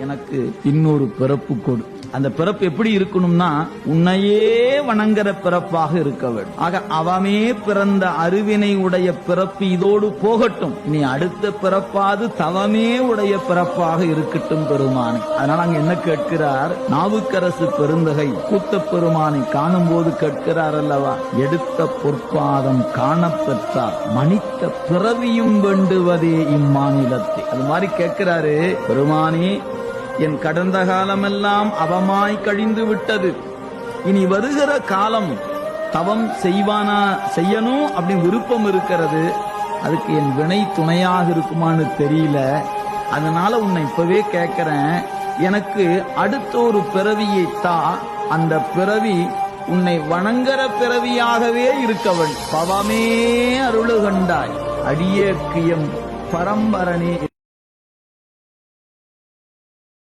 எனக்கு இன்னொரு பிறப்பு கொடு. அந்த பிறப்பு எப்படி இருக்கணும்னா உன்னையே வணங்குற பிறப்பாக இருக்க வேண்டும். ஆக அவமே பிறந்த அருவினை உடைய பிறப்பு இதோடு போகட்டும், நீ அடுத்த பிறப்பாது தவமே உடைய பிறப்பாக இருக்கட்டும் பெருமானே. அதனால அங்க என்ன கேட்கிறார் நாவுக்கரசு பெருந்தகை கூத்த பெருமானை காணும் போது கேட்கிறார் அல்லவா, எடுத்த பொற்பாதம் காணப்பெற்றார் மனித்த பிறவியும் வேண்டுவதே இம்மாநிலத்தை. அது மாதிரி கேட்கிறாரு, பெருமானே என் கடந்த காலமெல்லாம் அவமாய் கழிந்து விட்டது, இனி வருகிற காலம் தவம் செய்யணும் அப்படி விருப்பம் இருக்கிறது, அதுக்கு என் வினை துணையாக இருக்குமான்னு தெரியல, அதனால உன்னை இப்பவே கேட்கிறேன், எனக்கு அடுத்த ஒரு பிறவியை தா, அந்த பிறவி உன்னை வணங்குற பிறவியாகவே இருக்கவன் பவமே அருளுகண்டாய் அடியேற்கு எம் பரம்பரனே.